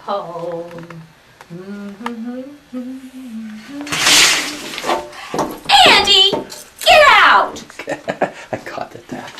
home. Andy, get out! I caught the tap.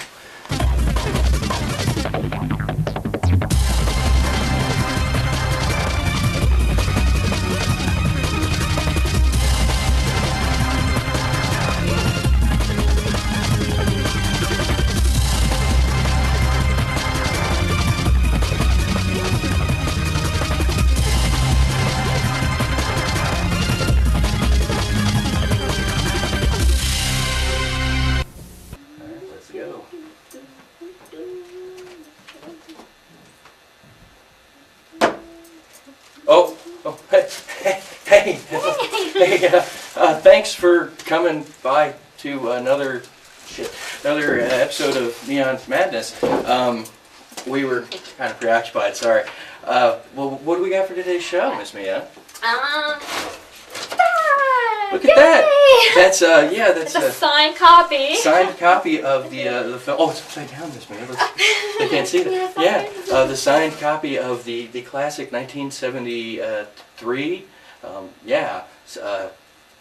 Thanks for coming by to another episode of Neon Madness. We were kind of preoccupied, sorry. Well, what do we got for today's show, Miss Mia? Look at that! That's it's a signed copy. Signed copy of the film. Oh, it's upside down, Miss Mia. They can't see that. Yeah, the signed copy of the classic 1973.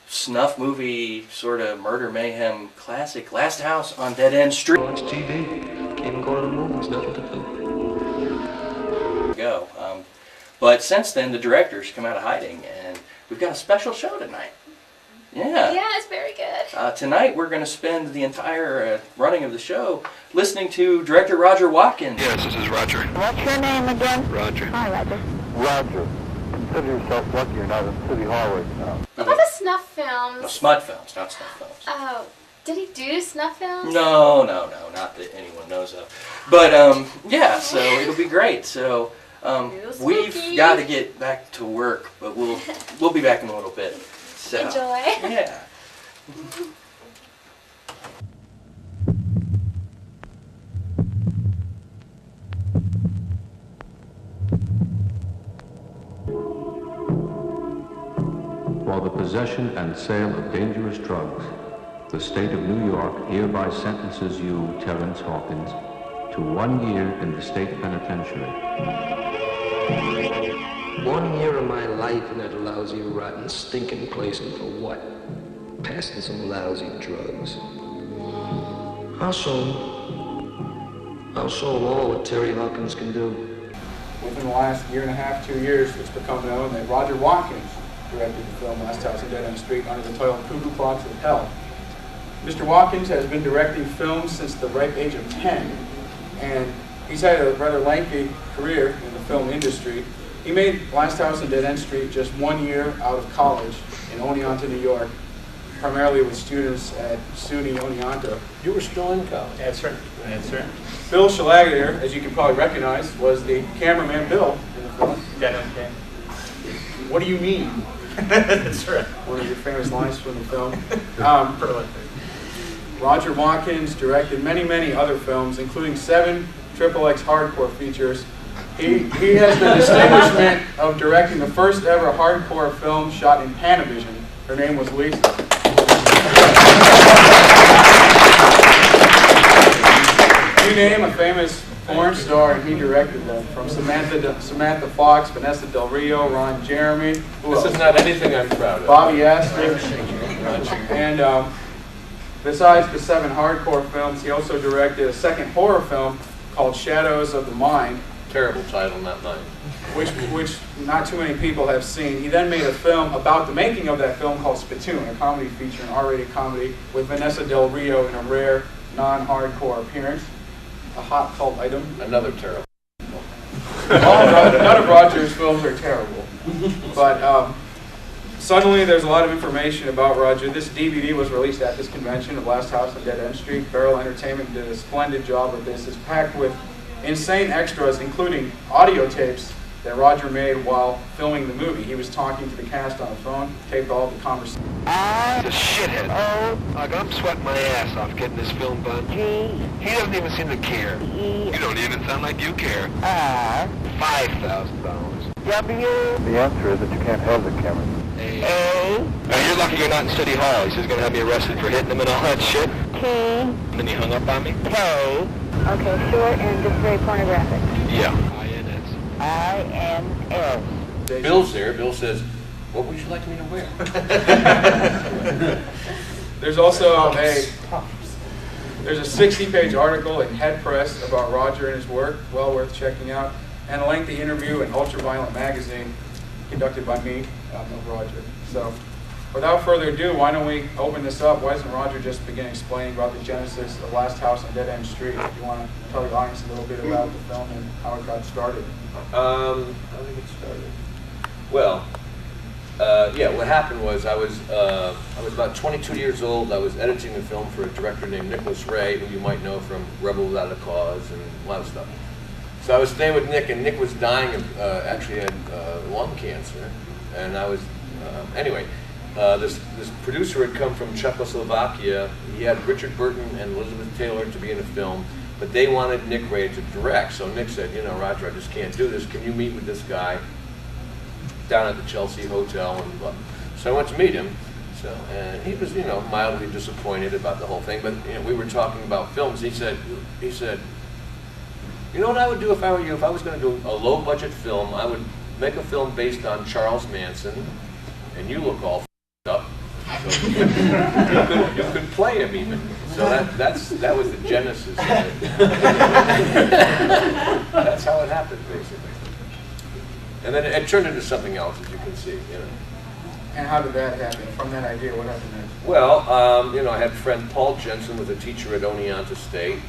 Snuff movie, sort of murder mayhem classic, Last House on Dead End Street. Watch TV. Can't go to the movies. Nothing to do. Go. But since then, the director's come out of hiding, and we've got a special show tonight. Yeah. Yeah, it's very good. Tonight, we're going to spend the entire running of the show listening to director Roger Watkins. Yes, this is Roger. What's your name again? Roger. Hi, Roger. Roger, consider yourself lucky you're not in City Hall right now. What about the snuff films? No, smut films, not snuff films. Oh, did he do snuff films? No, not that anyone knows of. But, yeah, so it'll be great. So, we've got to get back to work, but we'll be back in a little bit. So, Enjoy. Yeah. For the possession and sale of dangerous drugs, the state of New York hereby sentences you, Terrence Hawkins, to 1 year in the state penitentiary. 1 year of my life in that lousy, rotten, stinking place, and for what? Passing some lousy drugs. I'll show them all what Terry Hawkins can do. Within the last year and a half, 2 years, it's become known that Roger Watkins directed the film Last House on Dead End Street under the title Cuckoo Clocks of Hell. Mr. Watkins has been directing films since the ripe age of 10, and he's had a rather lengthy career in the film industry. He made Last House on Dead End Street just 1 year out of college in Oneonta, New York, primarily with students at SUNY Oneonta. You were still in college? That's right. Bill Schlageter, as you can probably recognize, was the cameraman Bill in the film. Okay. What do you mean? That's right. One of your famous lines from the film. Roger Watkins directed many other films, including 7 XXX hardcore features. He has the distinguishment of directing the first ever hardcore film shot in Panavision. Her name was Lisa. You name a famous porn star and he directed them, from Samantha Fox, Vanessa Del Rio, Ron Jeremy. This is not anything I'm proud of. Bobby Astor. And besides the 7 hardcore films, he also directed a second horror film called Shadows of the Mind. Terrible title, not mine. Which not too many people have seen. He then made a film about the making of that film called Spittoon, a comedy feature, an R-rated comedy, with Vanessa Del Rio in a rare, non-hardcore appearance. A hot cult item. Another terrible. None of Roger's films are terrible. But suddenly there's a lot of information about Roger. This DVD was released at this convention of Last House on Dead End Street. Barrel Entertainment did a splendid job of this. It's packed with insane extras, including audio tapes that Roger made while filming the movie. He was talking to the cast on the phone, taped all the conversations. He's a shithead. I'm sweating my ass off getting this film done. He doesn't even seem to care. You don't even sound like you care. $5,000. The answer is that you can't have the camera. Now, you're lucky you're not in City Hall. He says he's going to have me arrested for hitting him and all that shit. And then he hung up on me? Okay, short and just very pornographic. Yeah. INS. INS. Bill's there. Bill says, "What would you like me to wear?" There's also there's a 60-page article in Head Press about Roger and his work, well worth checking out, and a lengthy interview in Ultraviolent magazine conducted by me, of Roger. So, without further ado, why don't we open this up? Why doesn't Roger just begin explaining about the genesis of Last House on Dead End Street? If you want to tell the audience a little bit about the film and how it got started. How did it get started? Well, yeah, what happened was I was about 22 years old. I was editing a film for a director named Nicholas Ray, who you might know from Rebel Without a Cause and a lot of stuff. So I was staying with Nick, and Nick was dying of, actually had lung cancer. And I was, anyway, this producer had come from Czechoslovakia. He had Richard Burton and Elizabeth Taylor to be in a film, but they wanted Nick Ray to direct. So Nick said, you know, Roger, I just can't do this. Can you meet with this guy down at the Chelsea Hotel? And blah. So I went to meet him. So, and he was, you know, mildly disappointed about the whole thing. But you know, we were talking about films. He said, you know what I would do if I were you? If I was going to do a low-budget film, I would make a film based on Charles Manson, and you look all f***ed up. So you could play him even. So that was the genesis of it. That's how it happened, basically. And then it turned into something else, as you can see. You know. And how did that happen? From that idea, what happened next? Well, you know, I had a friend, Paul Jensen, was a teacher at Oneonta State.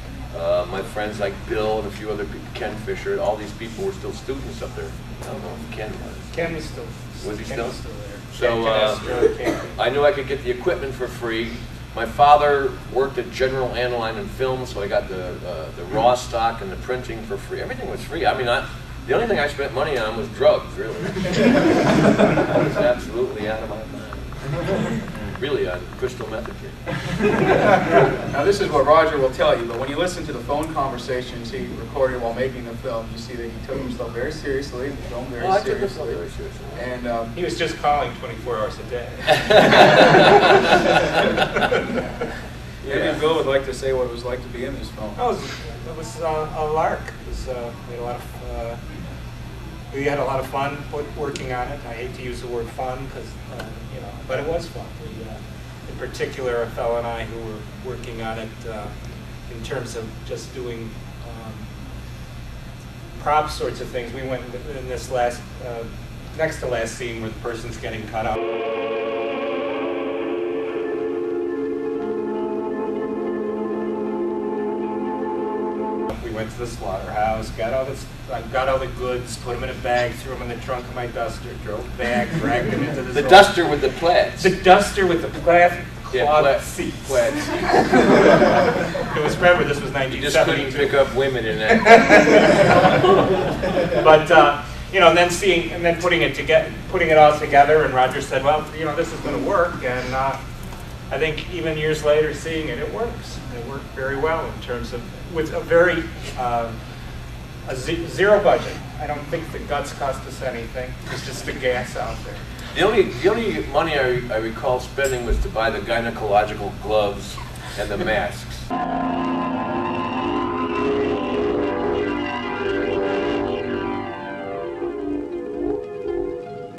My friends like Bill and a few other people, Ken Fisher, all these people were still students up there. I don't know if Ken was. Ken was still. Was he Ken still? was still there. So I knew I could get the equipment for free. My father worked at General Aniline and Film, so I got the raw stock and the printing for free. Everything was free. I mean, the only thing I spent money on was drugs, really. I was absolutely out of my mind. Really, on crystal methadone. Now this is what Roger will tell you, but when you listen to the phone conversations he recorded while making the film, you see that he took himself very seriously, the film very seriously. I took myself very seriously. And he was just calling 24 hours a day. Maybe Bill would like to say what it was like to be in this film. Oh, it was a lark. It was, we had a lot of fun working on it. I hate to use the word fun because, you know, but it was fun. In particular, a fellow and I who were working on it in terms of just doing prop sorts of things. We went in this next to last scene where the person's getting cut out. Went to the slaughterhouse, got all the goods, put them in a bag, threw them in the trunk of my duster, drove back, dragged them into the duster with the plaids. The duster with the plaid seats. Plaid seats. It was, remember, this was 1972. You just couldn't pick up women in that. But you know, and then putting it all together, and Roger said, well, you know, this is going to work, and I think even years later, seeing it, it works. It worked very well in terms of, with a very zero budget. I don't think the guts cost us anything. It's just the gas out there. The only money I recall spending was to buy the gynecological gloves and the masks.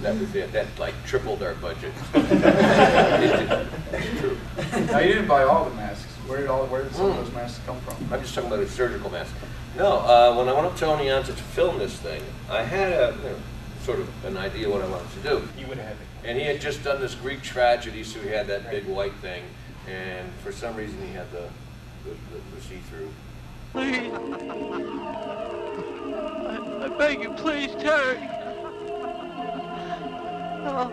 That was it. That like tripled our budget. It's true. Now you didn't buy all the masks. Where did some of those masks come from? I'm just talking about a surgical mask. No, when I went up to Oneonta to film this thing, I had sort of an idea what I wanted to do. You would have it. And he had just done this Greek tragedy, so he had that big white thing, and for some reason he had the see-through. Please, I beg you, please, Terry. Oh.